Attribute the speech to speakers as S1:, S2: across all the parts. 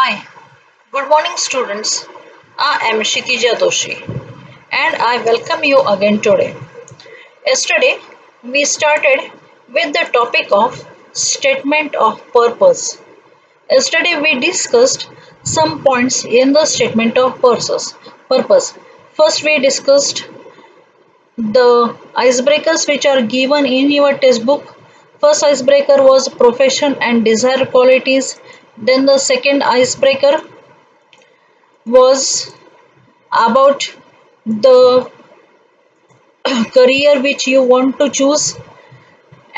S1: Hi, good morning students. I am Kshitija Doshi and I welcome you again today. Yesterday we started with the topic of statement of purpose. Yesterday we discussed some points in the statement of purpose. First we discussed the icebreakers which are given in your textbook. First icebreaker was profession and desired qualities. Then the second icebreaker was about the career which you want to choose,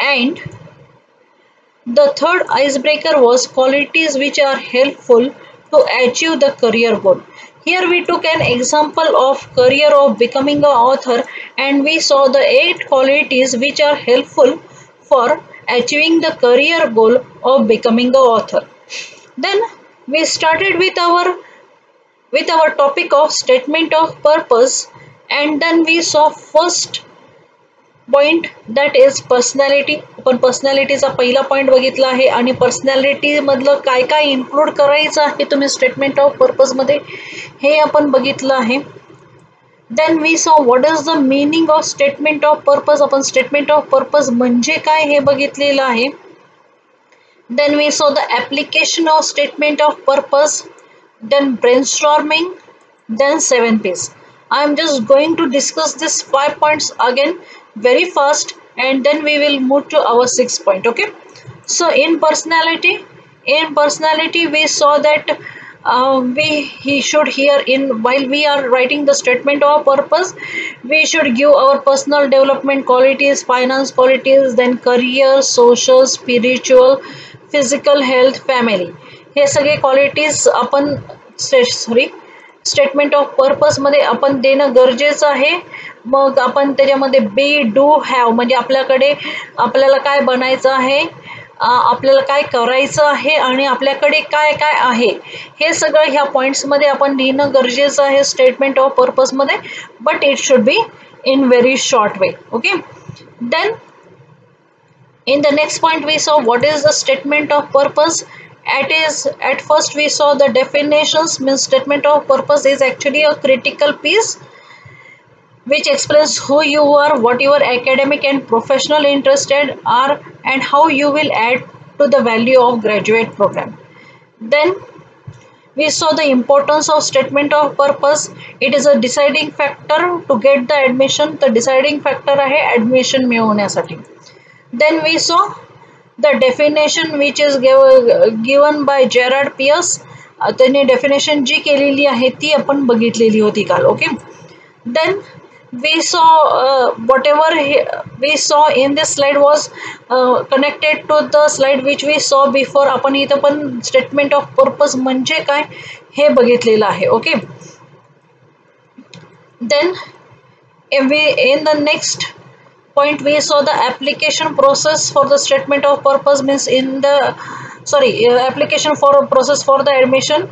S1: and the third icebreaker was qualities which are helpful to achieve the career goal. Here we took an example of career of becoming an author, and we saw the 8 qualities which are helpful for achieving the career goal of becoming an author. Then we started with our topic of statement of purpose, and then we saw first point that is personality. आपण पर्सनॅलिटीचा पहिला point बघितला आहे आणि personality मधलं काय काय include करायचं आहे तुम्ही स्टेटमेंट ऑफ पर्पज मध्ये हे आपण बघितलं आहे. देन वी सॉ what is the meaning of statement of purpose. आपण स्टेटमेंट ऑफ पर्पज म्हणजे काय हे बघितलेलं आहे. देन वी सॉ the application of statement of purpose, then brainstorming, then 7 P's. I am just going to discuss this 5 points again very fast, and then we will move to our 6th point. Okay, so in personality we saw that he should here in while we are writing the statement of purpose, we should give our personal development qualities, finance qualities, then career, social, spiritual, physical health, family. हे सगळे qualities आपण statement of purpose मध्ये आपण देणं गरजेचं आहे. मग आपण त्याच्यामध्ये बी डू हॅव म्हणजे आपल्याला काय बनायचं आहे, आपल्याला काय करायचं आहे आणि आपल्याकडे काय काय आहे हे सगळं ह्या पॉइंट्समध्ये आपण लिहिणं गरजेचं आहे स्टेटमेंट ऑफ पर्पज मध्ये. But it should be in very short way. Okay, then in the next point we saw what is the statement of purpose. At first we saw the definitions. Means statement of purpose is actually a critical piece which explains who you are, what your academic and professional interested are, and how you will add to the value of graduate program. Then we saw the importance of statement of purpose. It is a deciding factor to get the admission. The deciding factor आहे admission मिळवण्यासाठी. Then we saw the definition which is given by Gerard Pierce. त्यांनी definition जी केलेली आहे ती आपण बघितलेली होती काल. Okay, then we saw whatever we saw in this slide was connected to the slide which we saw before. आपण इथं पण स्टेटमेंट ऑफ पर्पज म्हणजे काय हे बघितलेलं आहे. Okay, then in the next point we saw the application process for the statement of purpose. Means in the application for a process for the admission.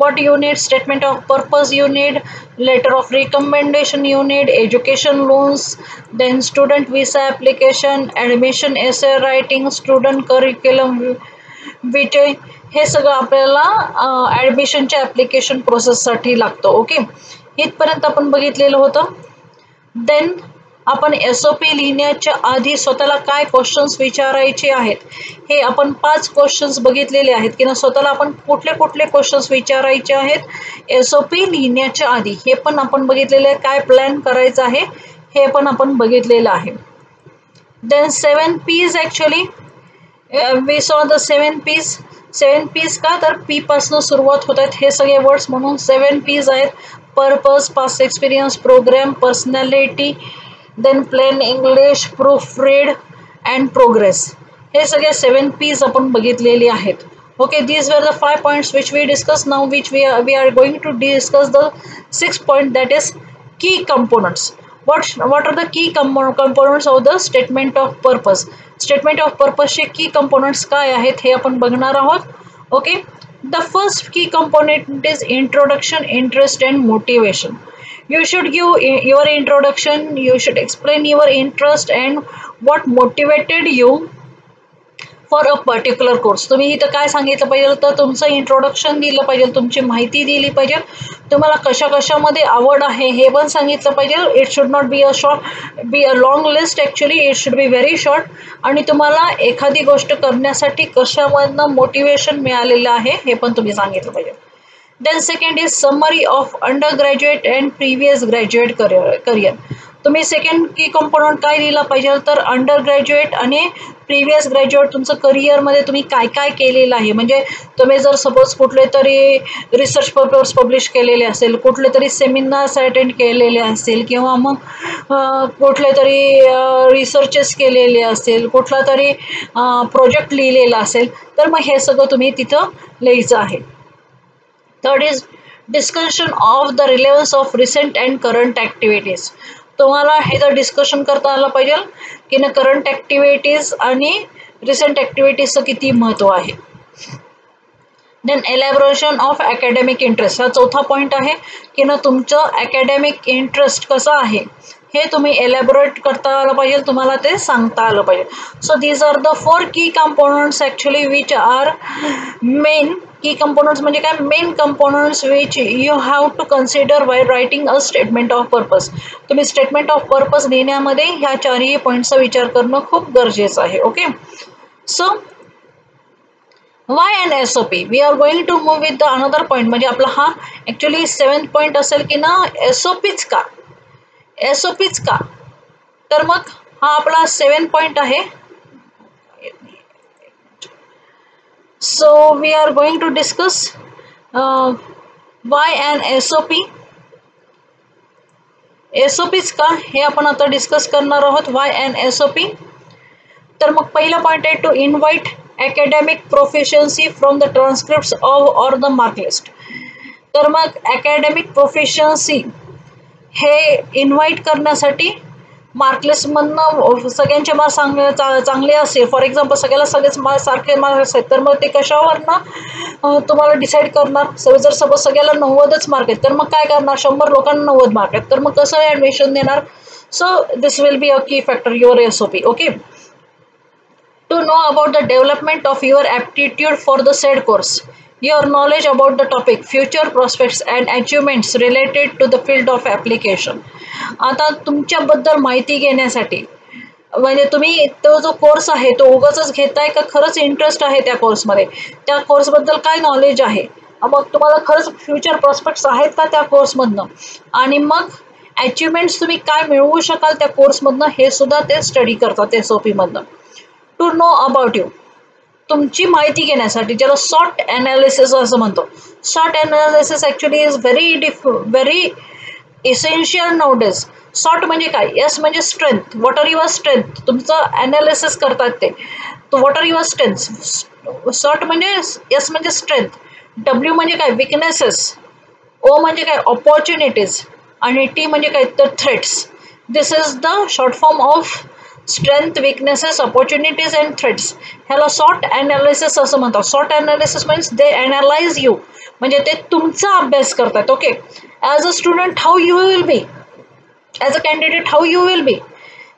S1: What you need? Statement of purpose you need, letter of recommendation you need, education loans, then student visa application, admission essay writing, student curriculum vitae. हे सगळं आपल्याला ॲडमिशनच्या application प्रोसेससाठी लागतं. Okay, इथपर्यंत आपण बघितलेलं होतं. Then आपण SOP लिहिण्याच्या आधी स्वतःला काय क्वेश्चन्स विचारायचे आहेत हे आपण 5 क्वेश्चन्स बघितलेले आहेत की ना. स्वतःला आपण कुठले कुठले क्वेश्चन्स विचारायचे आहेत SOP लिहिण्याच्या आधी हे पण आपण बघितलेले आहे. काय प्लॅन करायचं आहे हे पण आपण बघितलेलं आहे. देन 7 P's ॲक्च्युअली वी सॉ द 7 P's. 7 P's का तर P पासून सुरुवात होत आहेत हे सगळे वर्ड्स, म्हणून 7 P's आहेत. Purpose, past experience, program, personality, then plain English, proofread and progress. हे सगळे 7 P's आपण बघितलेले आहेत. Okay, these were the 5 points which we discussed. Now which we are going to discuss the 6th point, that is key components. What are the key components of the statement of purpose? Statement of purpose चे key components काय आहेत हे आपण बघणार आहोत. Okay, the first key component is introduction, interest and motivation. You should give your introduction, you should explain your interest and what motivated you for a particular course. तुम्ही इथं काय सांगितलं पाहिजे तर तुमचं इंट्रोडक्शन दिलं पाहिजे, तुमची माहिती दिली पाहिजे, तुम्हाला कशामध्ये आवड आहे हे पण सांगितलं पाहिजे. It should not be a long list, actually it should be very short. आणि तुम्हाला एखादी गोष्ट करण्यासाठी कशामधनं मोटिवेशन मिळालेलं आहे हे पण तुम्ही सांगितलं पाहिजे. Then second is summary of undergraduate and previous graduate career. तुम्ही सेकंड की कंपोनंट काय दिला पाहिजे तर अंडर ग्रॅज्युएट आणि प्रिव्हियस ग्रॅज्युएट तुमचं करिअरमध्ये तुम्ही काय काय केलेलं आहे. म्हणजे तुम्ही जर सपोज कुठले तरी रिसर्च पेपर्स पब्लिश केलेले असेल, कुठले तरी सेमिनार्स अटेंड केलेले असतील, किंवा मग कुठले तरी रिसर्चेस केलेले असेल, कुठला तरी प्रोजेक्ट लिहिलेला असेल, तर मग हे सगळं तुम्ही तिथं लिहायचं आहे. Third is discussion of the relevance of recent and current activities. तुम्हाला हे जर डिस्कशन करता आलं पाहिजे की ना करंट ॲक्टिव्हिटीज आणि रिसेंट ॲक्टिव्हिटीजचं किती महत्त्व आहे. Then elaboration of academic interest, हा चौथा पॉईंट आहे की ना तुमचं अकॅडमिक इंटरेस्ट कसं आहे हे तुम्ही एलॅबोरेट करता आलं पाहिजे, तुम्हाला ते सांगता आलं पाहिजे. So these R the 4 key components actually which are main. Key components म्हणजे काय, main components which you have to consider why writing a statement of purpose. तुम्ही स्टेटमेंट ऑफ पर्पज लिहिण्यामध्ये ह्या 4ही पॉईंट्सचा विचार करणं खूप गरजेचं आहे. Okay, so why and SOP. We are going to move with the another point. म्हणजे आपला हा ॲक्च्युली 7th पॉईंट असेल की ना SOPच का, SOPच का. तर मग हा आपला 7th पॉईंट आहे. So we are going to discuss why and SOP. SOPच का हे आपण आता डिस्कस करणार आहोत. why and SOP. तर मग पहिला पॉईंट आहे to invite academic proficiency from the transcripts of or the mark list. तर मग अकॅडमिक प्रोफिशियन्सी हे इन्व्हाइट करण्यासाठी मार्कलिस्टमधनं सगळ्यांचे मार्क्स चांगले असेल, फॉर एक्झाम्पल सगळ्याला सगळेच मार्क्स सारखे मार्क्स आहेत, तर मग ते कशावरनं तुम्हाला डिसाईड करणार. जर सपोज सगळ्याला 90च मार्क आहेत तर मग काय करणार, 100 लोकांना 90 मार्क आहेत, तर मग कसं ॲडमिशन देणार. So this will be a key factor your SOP. Okay, to know about the development of your aptitude for the said course, your knowledge about the topic, future prospects and achievements related to the field of application. आता तुमच्याबद्दल माहिती घेण्यासाठी म्हणजे तुम्ही तो जो course आहे तो उगाचच घेताय का खरंच इंटरेस्ट आहे त्या कोर्समध्ये, त्या कोर्सबद्दल काय नॉलेज आहे, मग तुम्हाला खरंच फ्युचर प्रॉस्पेक्ट्स आहेत का त्या कोर्समधनं, आणि मग अचिव्हमेंट्स तुम्ही काय मिळवू शकाल त्या कोर्समधनं हे सुद्धा ते स्टडी करतात SOPमधनं. टू नो अबाउट यू, तुमची माहिती घेण्यासाठी, ज्याला सॉर्ट ॲनालिसिस असं म्हणतो. SWOT analysis actually is very essential nowadays. SWOT म्हणजे काय, S म्हणजे strength, what are your strength, तुमचं ॲनालिसिस करतात ते, तो what are your strength. SWOT म्हणजे S म्हणजे स्ट्रेंथ, W म्हणजे काय विकनेसेस, O म्हणजे काय ऑपॉर्च्युनिटीज, आणि T म्हणजे काय तर threats. This is the short form of strength, weaknesses, opportunities and threats. ह्याला सॉर्ट ॲनालिसिस असं म्हणतात. SWOT analysis means they analyse you, म्हणजे ते तुमचा अभ्यास करतात. Okay, as a student how you will be, as a candidate how you will be,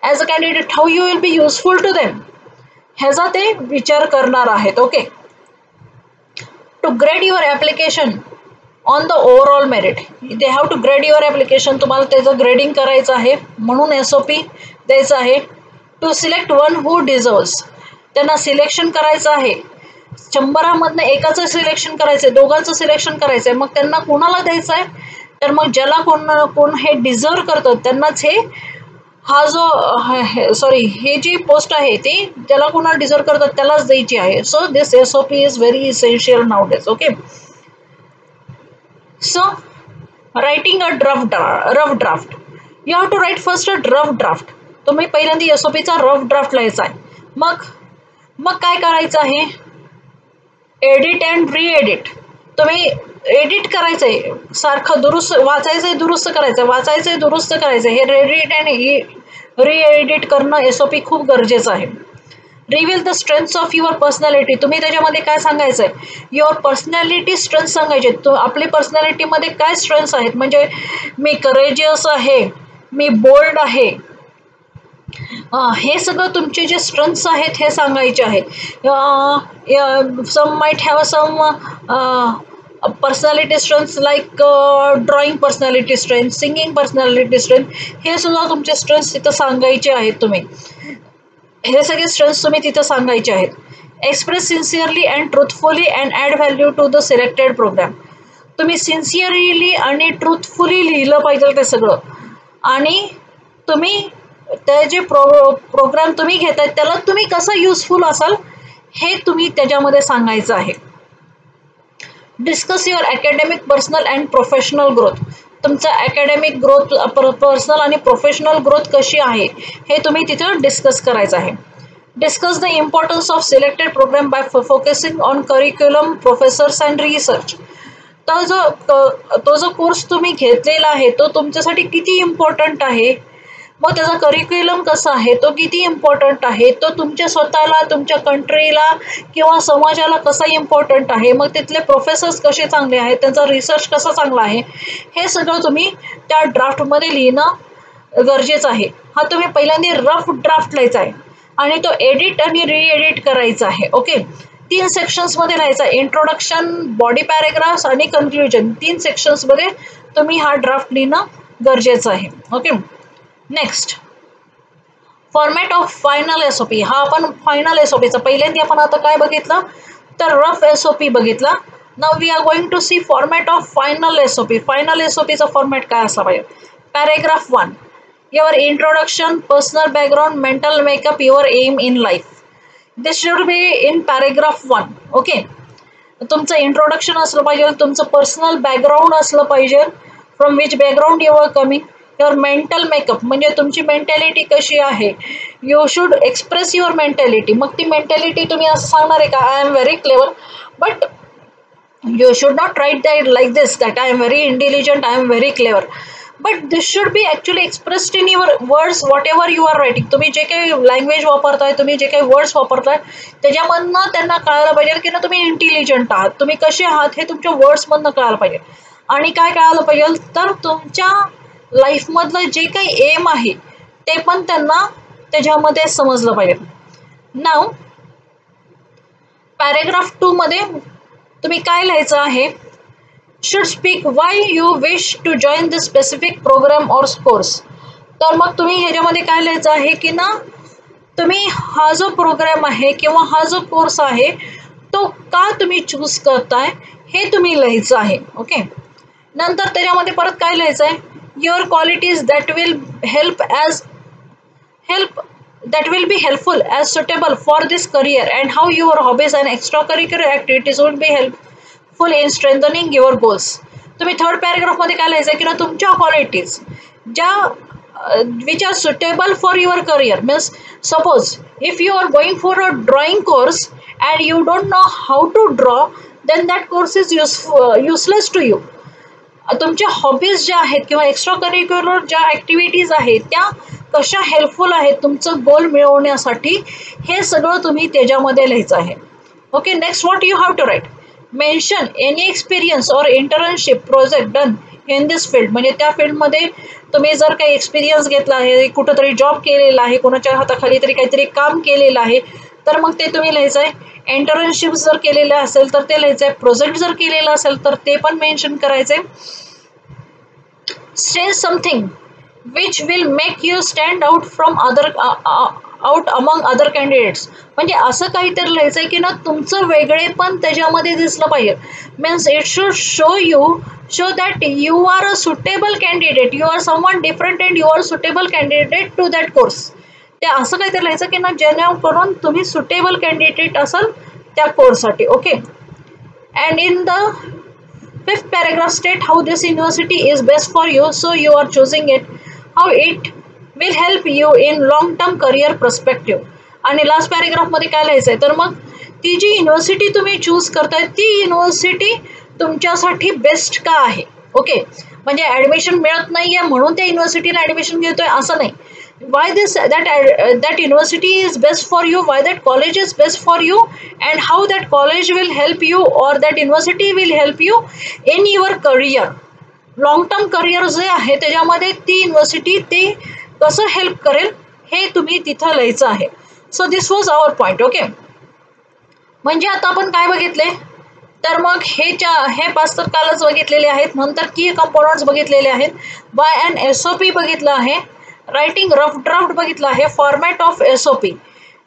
S1: as a candidate how you will be useful to them, ह्याचा ते विचार करणार आहेत. Okay, to grade your application on the overall merit, they have to grade your application, तुम्हाला त्याचं grading करायचं आहे म्हणून SOP द्यायचं आहे. To select one who deserves, त्यांना सिलेक्शन करायचं आहे, 100मधनं एकाचं सिलेक्शन करायचं आहे, दोघांचं सिलेक्शन करायचं आहे, मग त्यांना कोणाला द्यायचं आहे तर मग ज्याला कोण हे डिझर्व करतात त्यांनाच हा जो ही जी पोस्ट आहे ती ज्याला कोणाला डिझर्व करतात त्यालाच द्यायची आहे. So this SOP is very essential nowadays. Okay, so writing a rough draft, you have to write first a rough draft. तुम्ही पहिल्यांदा SOPचा रफ ड्राफ्ट लिहायचा आहे. मग काय करायचं आहे, एडिट अँड रिएडिट. तुम्ही एडिट करायचं आहे, सारखं दुरुस्त वाचायचं आहे, दुरुस्त करायचं आहे, वाचायचं आहे, दुरुस्त करायचं आहे, हे एडिट अँड रिएडिट करणं SOP खूप गरजेचं आहे. Reveal the strengths of your personality, तुम्ही त्याच्यामध्ये काय सांगायचं आहे, युअर पर्सनॅलिटी स्ट्रेंथ सांगायचे. आपली पर्सनॅलिटीमध्ये काय स्ट्रेंथ्स आहेत, म्हणजे मी करेजियस आहे, मी बोल्ड आहे, हे सगळं तुमचे जे स्ट्रेंथ्स आहेत हे सांगायचे आहे. Some might have some personality strengths like drawing personality strength, singing personality strength, हे सुद्धा तुमचे स्ट्रेंथ्स तिथं सांगायचे आहेत. तुम्ही हे सगळे स्ट्रेंथ्स तुम्ही तिथं सांगायचे आहेत. Express sincerely and truthfully and add value to the selected program. तुम्ही सिन्सिअरली आणि ट्रूथफुली लिहिलं पाहिजे ते सगळं. आणि तुम्ही ते जे प्रोग्राम तुम्ही घेताय त्याला तुम्ही कसं युजफुल असाल हे तुम्ही त्याच्यामध्ये सांगायचं आहे. Discuss your academic, personal and professional growth. तुमचं अकॅडमिक ग्रोथ, पर्सनल आणि प्रोफेशनल ग्रोथ कशी आहे हे तुम्ही तिथं डिस्कस करायचं आहे. Discuss the importance of selected program by focusing on curriculum, professors and research. तो जो कोर्स तुम्ही घेतलेला आहे तो तुमच्यासाठी किती इम्पॉर्टंट आहे, मग त्याचा करिक्युलम कसा आहे, तो किती इम्पॉर्टंट आहे, तो तुमच्या स्वतःला, तुमच्या कंट्रीला किंवा समाजाला कसा इम्पॉर्टंट आहे, मग तिथले प्रोफेसर्स कसे चांगले आहेत, त्यांचा रिसर्च कसा चांगला आहे, हे सगळं तुम्ही त्या ड्राफ्टमध्ये लिहिणं गरजेचं आहे. हा तुम्ही पहिल्यांदा रफ ड्राफ्ट लिहायचा आहे आणि तो एडिट आणि रिएडिट करायचा आहे. ओके, 3 सेक्शन्समध्ये लिहायचा. इंट्रोडक्शन, बॉडी पॅरेग्राफ्स आणि कन्क्ल्युजन. 3 सेक्शन्समध्ये तुम्ही हा ड्राफ्ट लिहिणं गरजेचं आहे. Okay, next format of final SOP. हा आपण फायनल SOPचा पहिल्यांदा आपण आता काय बघितलं तर रफ SOP बघितला. Now we are going to see format of final SOP. Final SOPचा फॉर्मॅट काय असला पाहिजे. Paragraph 1, your introduction, personal background, mental makeup, your aim in life. This should be in paragraph 1. Okay, तुमचं introduction असलं पाहिजे, तुमचं personal background असलं पाहिजे, from which background you are coming, your mental makeup म्हणजे तुमची मेंटॅलिटी कशी आहे. You should express your mentality. मग ती मेंटॅलिटी तुम्ही असं सांगणार आहे का, I am very clever, but you should not write that like this that I am very intelligent, I am very clever, but this should be actually expressed in your words, whatever you are writing. तुम्ही जे काही language वापरताय, तुम्ही जे काही words वापरताय त्याच्यामधनं त्यांना कळायला पाहिजे की ना तुम्ही इंटेलिजंट आहात, तुम्ही कसे आहात हे तुमच्या वर्ड्समधनं कळायला पाहिजे. आणि काय कळायला पाहिजे तर तुमच्या लाईफमधलं जे काही एम आहे ते पण त्यांना त्याच्यामध्ये समजलं पाहिजे. नाव पॅरेग्राफ 2 मध्ये तुम्ही काय लिहायचं आहे, should speak why you wish to join this specific program or course. तर मग तुम्ही ह्याच्यामध्ये काय लिहायचं आहे की ना तुम्ही हा जो प्रोग्राम आहे किंवा हा जो कोर्स आहे तो का तुम्ही चूज करताय हे तुम्ही लिहायचं आहे. ओके, नंतर त्याच्यामध्ये परत काय लिहायचं आहे, your qualities that will be helpful as suitable for this career and how your hobbies and extracurricular activities will be helpful in strengthening your goals. तुम्ही थर्ड पॅरेग्राफ मध्ये काय लिहायचं की ना तुमच्या क्वालिटीज ज्या which are suitable for your career. Means suppose if you are going for a drawing course and you don't know how to draw, then that course is useless to you. तुमच्या hobbies ज्या आहेत किंवा extra curricular ज्या activities आहेत त्या कशा helpful आहेत तुमचं गोल मिळवण्यासाठी, हे सगळं तुम्ही त्याच्यामध्ये लिहायचं आहे. Okay, next what you have to write, mention any experience or internship project done in this field. म्हणजे त्या फील्डमध्ये तुम्ही जर काही एक्सपिरियन्स घेतला आहे, कुठंतरी जॉब केलेला आहे, कोणाच्या हाताखाली तरी काहीतरी काम केलेलं आहे, तर मग ते तुम्ही लिहायचं आहे. इंटर्नशिप जर केलेलं असेल तर ते लिहायचं आहे. प्रोजेक्ट जर केलेलं असेल तर ते पण मेन्शन करायचं आहे. say something which will make you stand out from out among other candidates. म्हणजे असं काहीतरी लिहायचं आहे की ना तुमचं वेगळेपण त्याच्यामध्ये दिसलं पाहिजे. Means it should show that you are a suitable candidate, you are someone different and you are suitable candidate to that course. ते असं काहीतरी लिहायचं की ना जेणेकरून तुम्ही सुटेबल कॅन्डिडेट असाल त्या कोर्ससाठी. Okay, and in the 5th paragraph state how this university is best for you, so you are choosing it, how it will help you in long term career perspective. आणि last पॅरेग्राफमध्ये काय लिहायचं आहे तर मग ती जी युनिव्हर्सिटी तुम्ही choose करताय ती युनिव्हर्सिटी तुमच्यासाठी बेस्ट का आहे. ओके, म्हणजे ॲडमिशन मिळत नाही आहे म्हणून त्या युनिव्हर्सिटीला ॲडमिशन घेतोय असं नाही. why that university is best for you, why that college is best for you, and how that college will help you or that university will help you in your career. Long term career जे आहे त्याच्यामध्ये ती university ते कसं help करेल हे तुम्ही तिथं लिहायचं आहे. So this was our point. Okay, म्हणजे आता आपण काय बघितले, तर मग हे 5 तर कालच बघितलेले आहेत. नंतर की कंपोनंट्स बघितलेले आहेत, बाय अँड SOP बघितलं आहे, रायटिंग रफ ड्राफ्ट बघितलं आहे, फॉर्मॅट ऑफ SOP,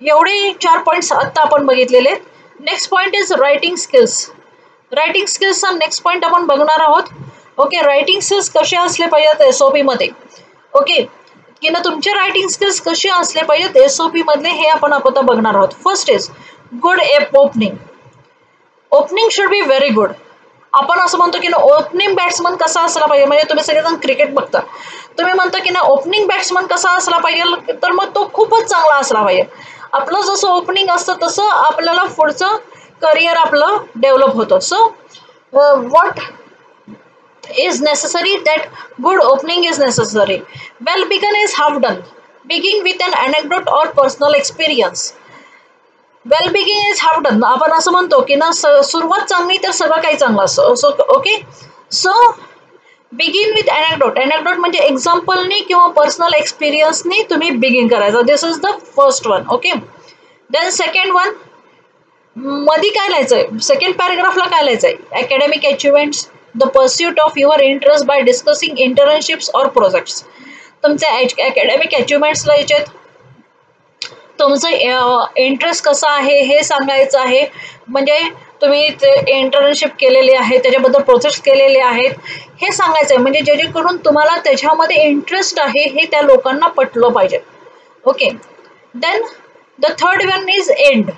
S1: एवढे 4 पॉईंट्स आत्ता आपण बघितलेले आहेत. Next point is writing skills. Writing स्किल्सचा नेक्स्ट पॉईंट आपण बघणार आहोत. ओके, रायटिंग स्किल्स कसे असले पाहिजेत SOP मध्ये. ओके, की ना तुमचे रायटिंग स्किल्स कसे असले पाहिजेत SOP मधले, हे आपण आता बघणार आहोत. First is good opening. Opening should be very good. आपण असं म्हणतो की ना ओपनिंग बॅट्समन कसा असला पाहिजे, म्हणजे तुम्ही सगळेजण क्रिकेट बघता, तुम्ही म्हणता की ना ओपनिंग बॅट्समन कसा असला पाहिजे, तर मग तो खूपच चांगला असला पाहिजे. आपलं जसं ओपनिंग असतं तसं आपल्याला पुढचं करिअर आपलं डेव्हलप होतं. So what is necessary, that good opening is necessary. Well begun is half done. Begin with an anecdote or personal experience. Well beginning is half done. आपण असं म्हणतो की ना सुरुवात चांगली तर सगळं काही चांगलं असतं. So okay, so begin with anecdote. Anecdote म्हणजे एक्झाम्पलनी किंवा पर्सनल एक्सपिरियन्सनी तुम्ही बिगिन करायचं. This is the first one. Okay, then second one मध्ये काय लिहायचंय, सेकंड पॅराग्राफला काय लिहायचंय, academic achievements, the pursuit of your interest by discussing internships और प्रोजेक्ट्स. तुमचे अकॅडमिक अचिव्हमेंट्स लिहायचे, तुमचं इंटरेस्ट कसा आहे हे सांगायचं आहे, म्हणजे तुम्ही ते इंटर्नशिप केलेली आहे, त्याच्याबद्दल प्रोजेक्ट्स केलेले आहेत हे सांगायचं आहे, म्हणजे जेणेकरून तुम्हाला त्याच्यामध्ये इंटरेस्ट आहे हे त्या लोकांना पटलं पाहिजे. Okay, then the third one is end.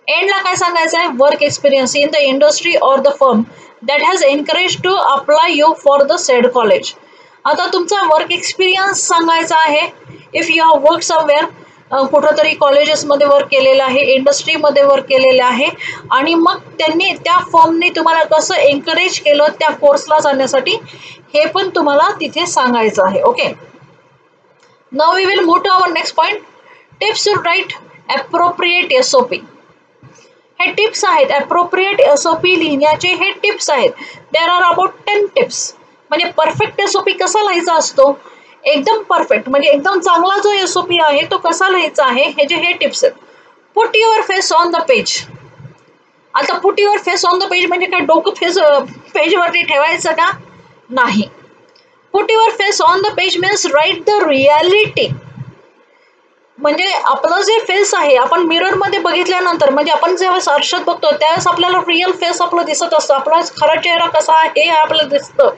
S1: एंडला काय सांगायचं आहे, work experience in the industry और the firm that has encourage to apply you for the said college. आता तुमचा वर्क एक्सपिरियन्स सांगायचा आहे. If you have work somewhere, कुठंतरी कॉलेजेसमध्ये वर्क केलेलं आहे, इंडस्ट्रीमध्ये वर्क केलेलं आहे, आणि मग त्यांनी त्या फर्मने तुम्हाला कसं एनकरेज केलं त्या कोर्सला जाण्यासाठी, हे पण तुम्हाला तिथे सांगायचं आहे. Okay, now we will move to our next point, tips to write appropriate SOP. हे टिप्स आहेत, अप्रोप्रिएट SOP लिहिण्याचे हे टिप्स आहेत. There are about 10 tips. म्हणजे परफेक्ट SOP कसा लिहायचा असतो, एकदम परफेक्ट म्हणजे एकदम चांगला जो SOP आहे तो कसा लिहायचा आहे, हे टिप्स आहेत. Put your face on the page. आता put your face on the page म्हणजे काय, डोकं पेजवरती ठेवायचं का, नाही. Put your face on the page means write the reality. म्हणजे आपलं जे फेस आहे, आपण मिररमध्ये बघितल्यानंतर, म्हणजे आपण जेव्हा आरशात बघतो त्यावेळेस आपल्याला रिअल फेस आपलं दिसत असतं, आपला खरा चेहरा कसा आहे हे आपल्याला दिसतं.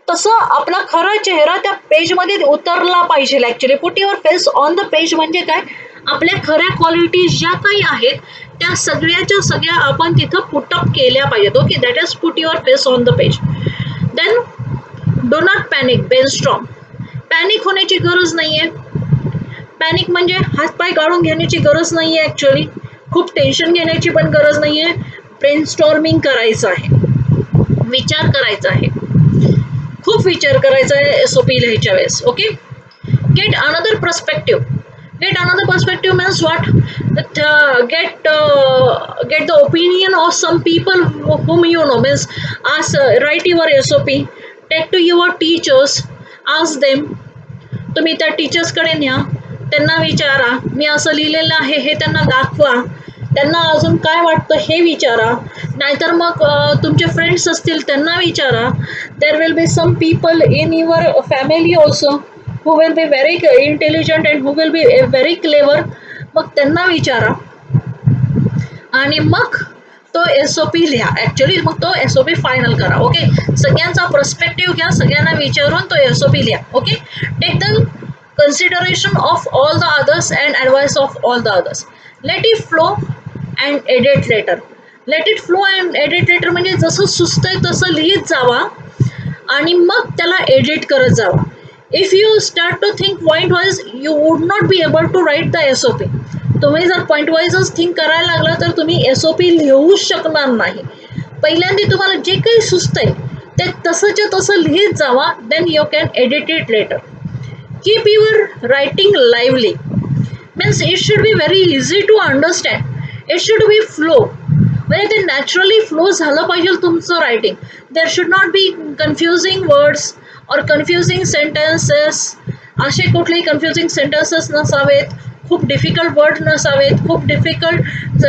S1: तसं आपला खरा चेहरा त्या पेजमध्ये उतरला पाहिजे. Actually put your face on the page म्हणजे काय, आपल्या खऱ्या क्वालिटीज ज्या काही आहेत त्या सगळ्याच्या सगळ्या आपण तिथं पुटअप केल्या पाहिजेत. Okay, that is put your face on the page. Then do not panic, brainstorm. Panic होण्याची गरज नाही आहे. पॅनिक म्हणजे हातपाय काढून घेण्याची गरज नाही आहे. ॲक्च्युली खूप टेन्शन घेण्याची पण गरज नाही आहे. ब्रेनस्टॉर्मिंग करायचं आहे, विचार करायचा आहे, खूप विचार करायचा आहे SOP लिहायच्या वेळेस. Okay, get another perspective. Get another perspective means what, get the opinion of some people whom you know, means write your SOP, take to your teachers, ask them. तुम्ही त्या टीचर्सकडे न्या, त्यांना विचारा, मी असं लिहिलेलं आहे हे त्यांना दाखवा, त्यांना अजून काय वाटतं हे विचारा. नाहीतर मग तुमचे फ्रेंड्स असतील त्यांना विचारा. There will be some people in your family also who will be very intelligent and who will be very clever. मग त्यांना विचारा आणि मग तो SOP लिहा. ॲक्च्युली मग तो SOP फायनल करा. ओके, सगळ्यांचा पर्स्पेक्टिव्ह घ्या, सगळ्यांना विचारून तो SOP लिहा. Okay, take the consideration of all the others and advice of all the others. Let it flow and edit later. Let it flow and edit later म्हणजे जसं सुचतंय तसं लिहित जावा आणि मग त्याला एडिट करत जावा. If you start to think point wise you would not be able to write the SOP. तुम्ही जर पॉईंट वाईजच थिंक करायला लागला तर तुम्ही SOP लिहूच शकणार नाही. पहिल्यांदा तुम्हाला जे काही सुचतंय ते तसंच्या तसं लिहित जावा. Then you can edit it later. Keep your writing lively, means it should be very easy to understand. It should be flow, म्हणजे ते नॅचरली फ्लो झालं पाहिजे तुमचं writing. There should not B confusing words और confusing sentences. असे कुठलेही confusing sentences नसावेत, खूप डिफिकल्ट वर्ड नसावेत, खूप डिफिकल्ट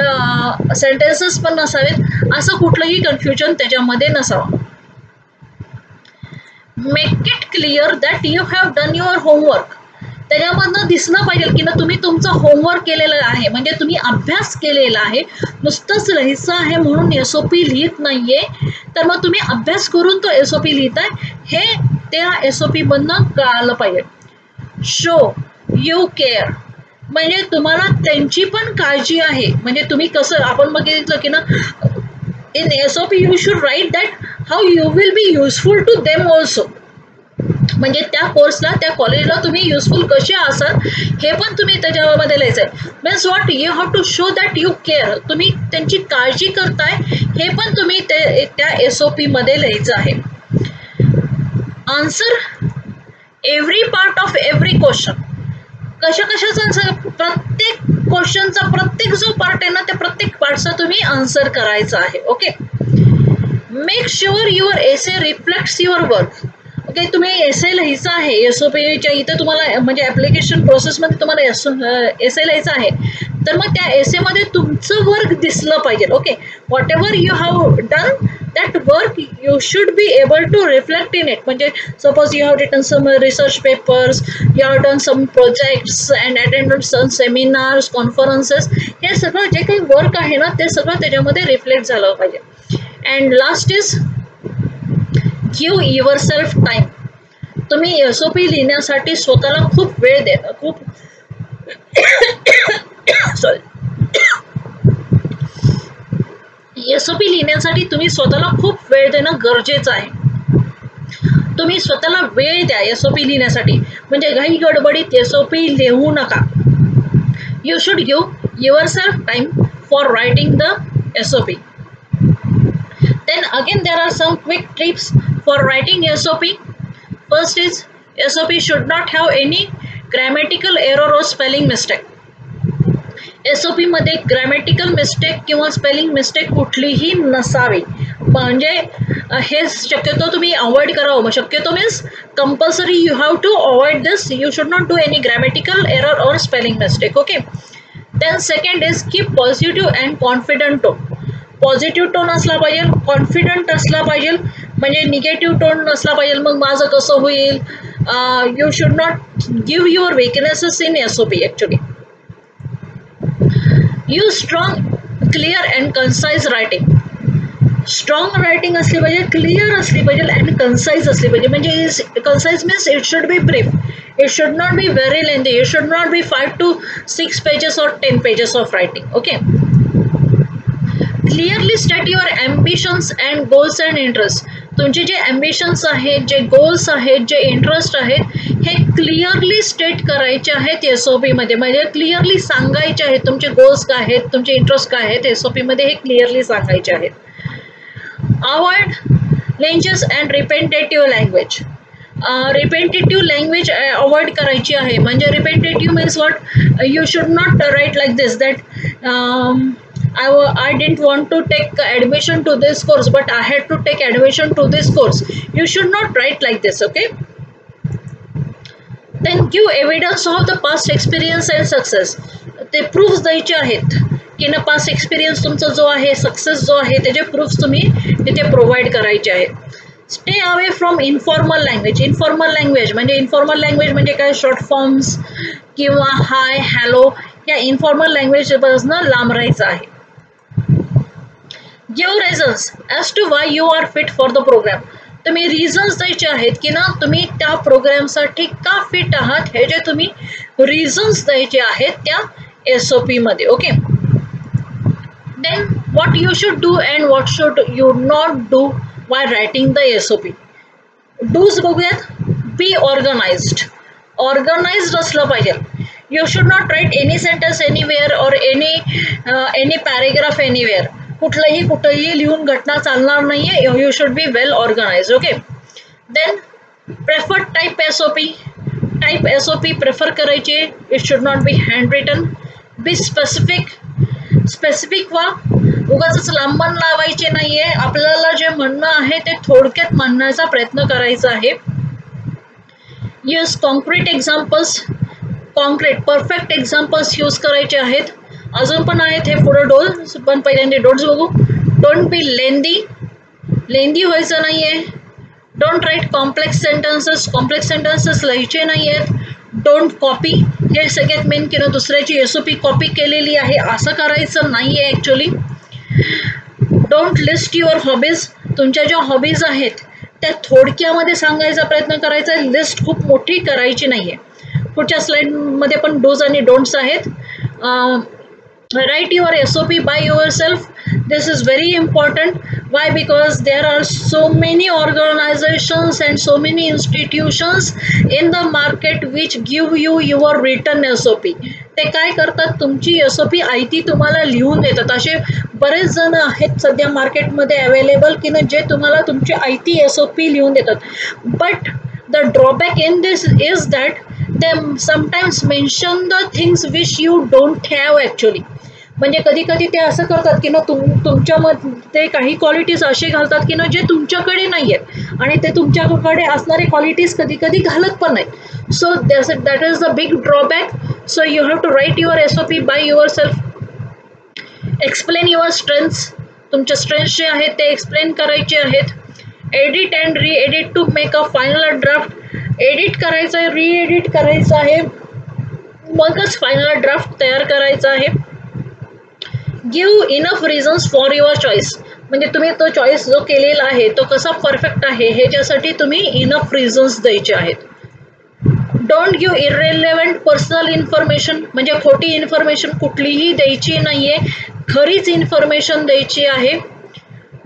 S1: सेंटेन्सेस पण नसावेत, असं कुठलंही कन्फ्युजन त्याच्यामध्ये नसावं. Make it clear that you have done your homework. त्याच्यामधनं दिसलं पाहिजे की ना तुम्ही तुमचं होमवर्क केलेलं आहे, म्हणजे तुम्ही अभ्यास केलेला आहे. नुसतंच लिहायचं आहे म्हणून SOP लिहित नाहीये, तर मग तुम्ही अभ्यास करून तो SOP लिहिताय हे त्या SOP मधनं कळालं पाहिजे. शो यू केअर, म्हणजे तुम्हाला त्यांची पण काळजी आहे. म्हणजे तुम्ही कसं आपण बघितलं की ना in SOP you should write that how you will be useful to them also. म्हणजे त्या कोर्सला त्या कॉलेजला तुम्ही युजफुल कसे असाल हे पण तुम्ही त्याच्यामध्ये लिहायचं आहे. Means what you have to show that you care, तुम्ही त्यांची काळजी करताय हे पण तुम्ही त्या SOP मध्ये लिहायचं आहे. Answer every part of every question, कशाचा प्रत्येक क्वेश्चनचा प्रत्येक जो पार्ट आहे ना त्या प्रत्येक पार्टचा तुम्ही आन्सर करायचा आहे. Okay. Make sure your essay reflects your work. Okay, तुम्ही एसे लिहायचं आहे SOPच्या इथं तुम्हाला, म्हणजे ॲप्लिकेशन प्रोसेसमध्ये तुम्हाला एसे लिहायचं आहे, तर मग त्या एसेमध्ये तुमचं वर्क दिसलं पाहिजे. Okay, whatever you have done that work you should be able to reflect in it. म्हणजे suppose you have written some research papers, you have done some projects and attended some seminars, conferences, हे सगळं जे काही work आहे ना ते सगळं त्याच्यामध्ये रिफ्लेक्ट झालं पाहिजे. And last is give your self time. तुम्ही SOP लिहिण्यासाठी स्वतःला खूप वेळ द्या, खूप सॉरी SOP लिहिण्यासाठी तुम्ही स्वतःला खूप वेळ देणं गरजेचं आहे. तुम्ही स्वतःला वेळ द्या SOP लिहिण्यासाठी, म्हणजे घाई गडबडीत SOP लिहू नका. You should give your self time for writing the SOP. Then again there are some quick tips for writing SOP. First is SOP should not have any grammatical error or spelling mistake. SOP मध्ये grammatical mistake किंवा spelling mistake कुठलीही नसावी, म्हणजे हे शक्यतो तुम्ही avoid करावं. शक्यतो means compulsory you have to avoid this. You should not do any grammatical error और spelling mistake. Okay. Then second is keep positive and confident tone. Positive tone असला पाहिजे, कॉन्फिडंट असला पाहिजे, म्हणजे निगेटिव्ह टोन नसला पाहिजे मग माझं कसं होईल. You should not give your weaknesses in SOP actually. Use strong, clear and concise writing. Strong writing असली पाहिजे, क्लिअर असली पाहिजे अँड कन्साइज असली पाहिजे. म्हणजे concise means it should B brief, it should not be very lengthy, it should not B 5 to 6 pages or 10 pages of writing. Okay. Clearly state your ambitions and goals and interest. तुमचे जे ambitions आहेत, जे goals आहेत, जे interest आहेत, हे clearly state करायचे आहेत SOP मध्ये. म्हणजे क्लिअरली सांगायचे आहेत तुमचे गोल्स काय आहेत, तुमचे इंटरेस्ट काय आहेत, SOP मध्ये हे क्लिअरली सांगायचे आहेत. Avoid lenses and repetitive language. Repetitive language avoid करायची आहे. म्हणजे repetitive means what, you should not write like this that I didn't want to take admission to this course, but I had to take admission to this course. You should not write like this. Okay. Then give evidence of the past experience and success. ते proofs द्यायचे आहेत की ना past experience तुमचा जो आहे, success जो आहे, त्याचे proofs तुम्ही तिथे प्रोव्हाइड करायचे आहेत. Stay away from informal language. Informal language म्हणजे काय, शॉर्ट फॉर्म्स किंवा हाय, हॅलो, या इन्फॉर्मल लँग्वेजपासून लांब राहायचं आहे. Give reasons as to why you are fit for the program. तुम्ही रिझन्स द्यायचे आहेत की ना तुम्ही त्या प्रोग्रामसाठी का फिट आहात, हे जे तुम्ही रिझन्स द्यायचे आहेत त्या SOP मध्ये. Okay. Then what you should do and what should you not do why writing the SOP. Do's बघूयात. Be organised. ऑर्गनाइज्ड असलं पाहिजे. You should not write any sentence anywhere और एनी पॅरेग्राफ एनीवेअर. कुठेही लिहून घटना चालणार नाहीये. You should be well organised. Okay. Then prefer type SOP. Type SOP prefer करायचे. It should not be hand written. Be specific. Specific व्हा. उगाच लांबण लावायचे नाहीये. आपल्याला जे म्हणणं आहे ते थोडक्यात म्हणण्याचा प्रयत्न करायचा आहे. Yes, concrete examples, concrete perfect examples use करायचे आहेत. अजून पण आहेत हे पुढे डोज, पण पहिल्यांदा डोट्स बघू. डोंट बी लेंदी, लेंदी व्हायचं नाही आहे. डोंट राईट कॉम्प्लेक्स सेंटेन्सेस लिहायचे नाही आहेत. डोंट कॉपी, हे सगळ्यात मेन की ना दुसऱ्याची SOP कॉपी केलेली आहे असं करायचं नाही आहे actually. Don't list your hobbies, तुमच्या ज्या हॉबीज आहेत त्या थोडक्यामध्ये सांगायचा प्रयत्न करायचा, लिस्ट खूप मोठी करायची नाही आहे. पुढच्या स्लाइडमध्ये पण डोज आणि डोंट्स आहेत. Write your SOP by yourself. This is very important. Why? Because there are so many organizations and so many institutions in the market which give you your written SOP. ते काय करतात, तुमची SOP आयती तुम्हाला लिहून देतात. असे बरेच जण आहेत सध्या मार्केटमध्ये अवेलेबल की ना जे तुम्हाला तुमची आयती SOP लिहून देतात. But the drawback in this is that they sometimes mention the things which you don't have actually. म्हणजे कधी कधी ते असं करतात की ना तुमच्यामध्ये काही क्वालिटीज असे घालतात की ना जे तुमच्याकडे नाही आहेत आणि ते तुमच्याकडे असणारे क्वालिटीज कधी कधी घालत पण नाहीत. So that is the big drawback. So you have to write your SOP by yourself. Explain your strengths, तुमच्या स्ट्रेंथ्स जे आहेत ते एक्सप्लेन करायचे आहेत. Edit and re-edit to make a final draft, edit करायचं आहे, री-एडिट करायचं आहे, मगच फायनल ड्राफ्ट तयार करायचा आहे. Give enough reasons for your choice, म्हणजे तुम्ही तो चॉईस जो केलेला आहे तो कसा परफेक्ट आहे ह्याच्यासाठी तुम्ही इनफ रिझन्स द्यायचे आहेत. डोंट गिव्ह इररिलेव्हंट पर्सनल इन्फॉर्मेशन, म्हणजे खोटी इन्फॉर्मेशन कुठलीही द्यायची नाही आहे, खरीच इन्फॉर्मेशन द्यायची आहे.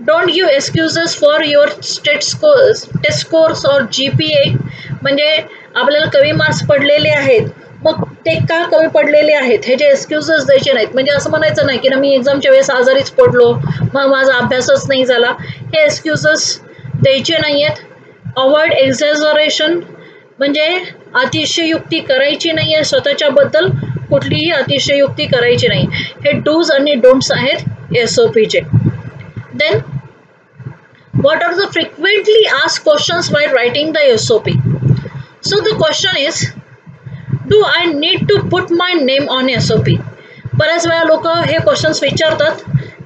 S1: Don't give excuses for your test scores और GPA, म्हणजे आपल्याला कमी मार्क्स पडलेले आहेत मग ते का कमी पडलेले आहेत ह्याचे एक्सक्युजेस द्यायचे नाहीत. म्हणजे असं म्हणायचं नाही की ना मी एक्झामच्या वेळेस आजारीच पडलो मग माझा अभ्यासच नाही झाला, हे एक्सक्युजेस द्यायचे नाही आहेत. अवॉइड एक्झॅजरेशन, म्हणजे अतिशयोक्ती करायची नाही आहे, स्वतःच्याबद्दल कुठलीही अतिशयोक्ती करायची नाही. हे डूज आणि डोंट्स आहेत SOPचे. Then what are the frequently asked questions while writing the SOP? So the question is, do I need to put my name on SOP? बऱ्याच वेळा लोक हे क्वेश्चन्स विचारतात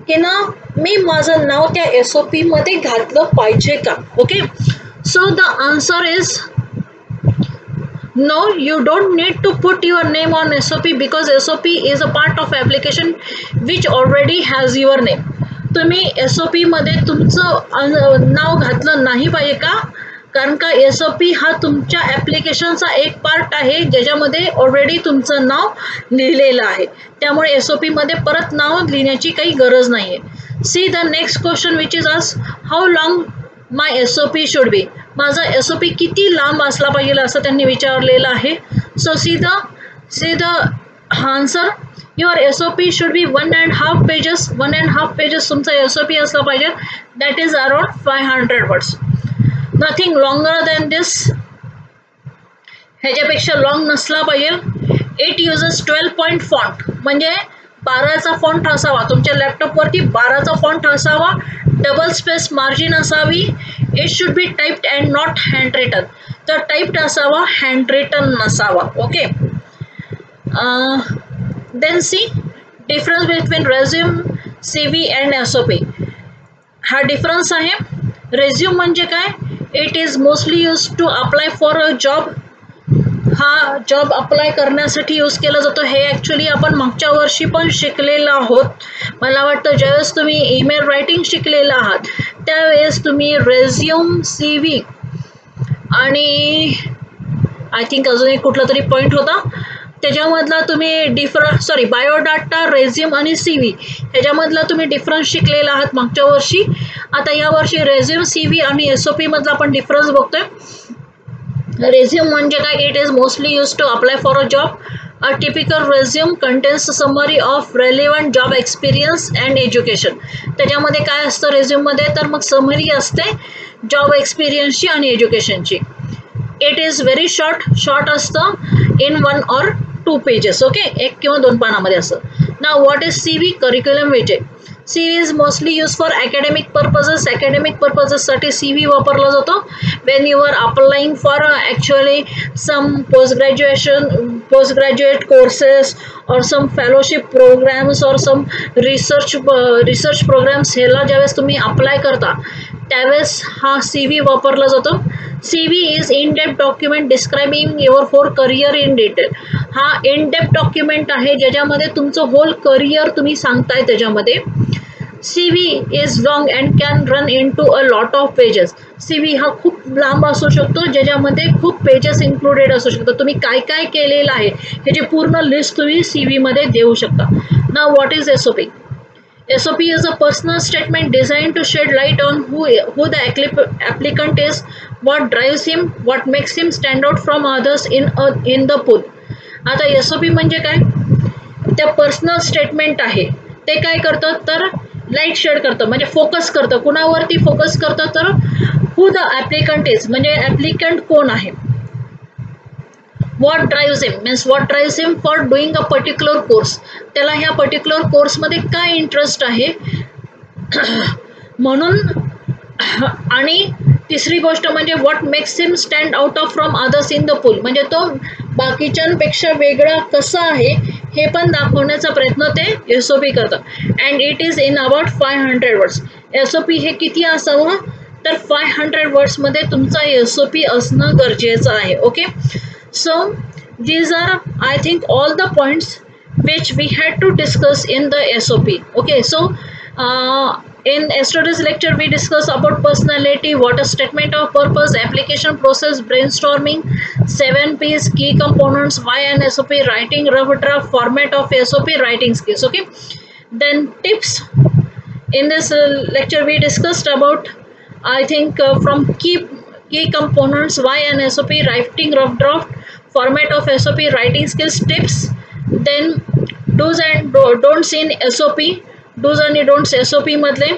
S1: की ना मी माझं नाव त्या SOP मध्ये घातलं पाहिजे का. Okay, so the answer is no, you don't need to put your name on SOP because SOP is a part of application which already has your name. तुम्ही SOP मध्ये तुमचं नाव घातलं नाही पाहिजे का, कारण का SOP हा तुमच्या ॲप्लिकेशनचा एक पार्ट आहे ज्याच्यामध्ये ऑलरेडी तुमचं नाव लिहिलेलं आहे, त्यामुळे SOP मध्ये परत नाव लिहिण्याची काही गरज नाही आहे. See the next question which is asked, how long my SOP should बी, माझा SOP किती लांब असला पाहिजे असं त्यांनी विचारलेलं आहे. So see the answer, your SOP should be 1.5 pages. 1.5 pages तुमचा SOP असला पाहिजे, that is around 500 words. Nothing longer than this, ह्याच्यापेक्षा लॉंग नसला पाहिजे. इट युजेस 12 point फॉन्ट, म्हणजे 12चा फॉन्ट असावा, तुमच्या लॅपटॉपवरती 12चा फॉन्ट असावा, डबल स्पेस मार्जिन असावी. It should be typed and not handwritten, तर टाइप्ड असावा, हँड रिटन नसावा. Okay, then see difference between resume, CV and SOP. हा डिफरन्स आहे. रेझ्यूम म्हणजे काय, it is mostly use to apply for a job, हा job apply करण्यासाठी use केला जातो. हे ॲक्च्युली आपण मागच्या वर्षी पण शिकलेलं आहोत. मला वाटतं ज्यावेळेस तुम्ही ईमेल रायटिंग शिकलेलं आहात त्यावेळेस तुम्ही रेझ्यूम, CV आणि आय थिंक अजून एक कुठला तरी पॉईंट होता त्याच्यामधला तुम्ही बायोडाटा, रेझ्यूम आणि CV ह्याच्यामधला तुम्ही डिफरन्स शिकलेला आहात मागच्या वर्षी. आता यावर्षी रेझ्यूम, CV आणि SOP मधला आपण डिफरन्स बघतोय. रेझ्यूम म्हणजे काय, it is mostly use to apply for a job. A typical resume contains summary of relevant job experience and education. त्याच्यामध्ये काय असतं रेझ्यूममध्ये, तर मग समरी असते जॉब एक्सपिरियन्सची आणि एज्युकेशनची. इट इज व्हेरी शॉर्ट असतं, इन 1 or 2 pages. ओके, 1 किंवा 2 पानामध्ये असतं. नाव what is CV, curriculum vitae. CV is mostly used for academic purposes. Academic purposes साठी CV वापरला जातो. When you are applying for actually some postgraduate courses or some fellowship programs or some research programs ह्याला ज्यावेळेस तुम्ही apply करता त्यावेळेस हा CV वापरला जातो. CV is in-depth document describing your whole career in detail. हा in-depth document आहे ज्याच्यामध्ये तुमचं होल करिअर तुम्ही सांगताय त्याच्यामध्ये. CV is long and can run into a lot of pages. CV हा खूप लांब असू शकतो ज्याच्यामध्ये खूप पेजेस इन्क्लुडेड असू शकतात. तुम्ही काय काय केलेलं आहे ह्याची पूर्ण लिस्ट तुम्ही CV मध्ये देऊ शकता. Now what is SOP? SOP is a personal statement designed to shed light on who the applicant is, what drives him, what makes him stand out from others in the pool. आता SOP म्हणजे काय? त्या personal statement आहे ते काय करतं तर light shade करतं म्हणजे फोकस करतं. कुणावरती फोकस करतं तर हू द ॲप्लिकंट इज म्हणजे ॲप्लिकंट कोण आहे. what drives him means what drives him for doing a particular course. त्याला ह्या पर्टिक्युलर कोर्समध्ये काय इंटरेस्ट आहे म्हणून. आणि तिसरी गोष्ट म्हणजे what makes him stand out of from others in the pool म्हणजे तो बाकीच्यांपेक्षा वेगळा कसा आहे हे पण दाखवण्याचा प्रयत्न ते SOP करतं. And it is in about 500 words. SOP हे किती असावं तर 500 वर्ड्समध्ये तुमचा SOP असणं गरजेचं आहे. Okay. So these are I think all the points which we had to discuss in the SOP. Okay, so in yesterday's lecture we discussed about personality, what a statement of purpose, application process, brainstorming, 7 P's, key components, why an SOP, writing rough draft, format of SOP, writing skills. Okay, then tips. In this lecture we discussed about I think from key components, why an SOP, writing rough draft, format of SOP, writing skills, tips. Then do's and don'ts in SOP. Do's and don'ts SOP मधले.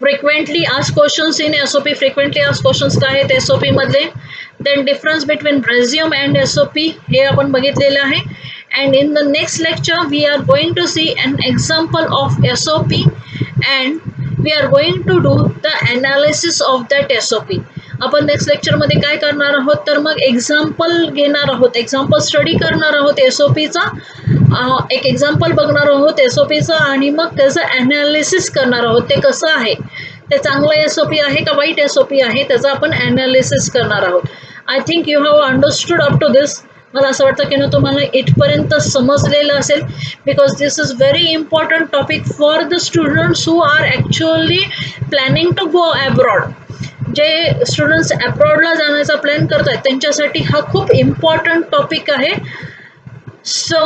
S1: Frequently asked questions in SOP. Frequently asked questions काय आहेत SOP मधले. Then difference between resume and SOP हे आपण बघितलेलं आहे. And in the next lecture we are going to see an example of SOP and we are going to do the analysis of that SOP. आपण next लेक्चरमध्ये काय करणार आहोत तर मग एक्झाम्पल घेणार आहोत, एक्झाम्पल स्टडी करणार आहोत SOPचा. एक एक्झाम्पल बघणार आहोत SOPचा आणि मग त्याचं ॲनालिसिस करणार आहोत. ते कसं आहे, ते चांगलं SOP आहे का वाईट SOP आहे त्याचं आपण ॲनालिसिस करणार आहोत. I think you have understood up to this. मला असं वाटतं की ना तुम्हाला इथपर्यंत समजलेलं असेल because this is very important topic for the students who are actually planning to go abroad. जे स्टुडंट्स अब्रॉडला जाण्याचा प्लॅन करत आहेत त्यांच्यासाठी हा खूप इम्पॉर्टंट टॉपिक आहे. So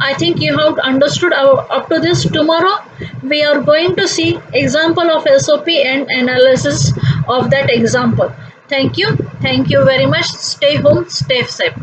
S1: I think you have understood up to this. Tomorrow we are going to see example of SOP and analysis of that example. Thank you very much. Stay home, stay safe.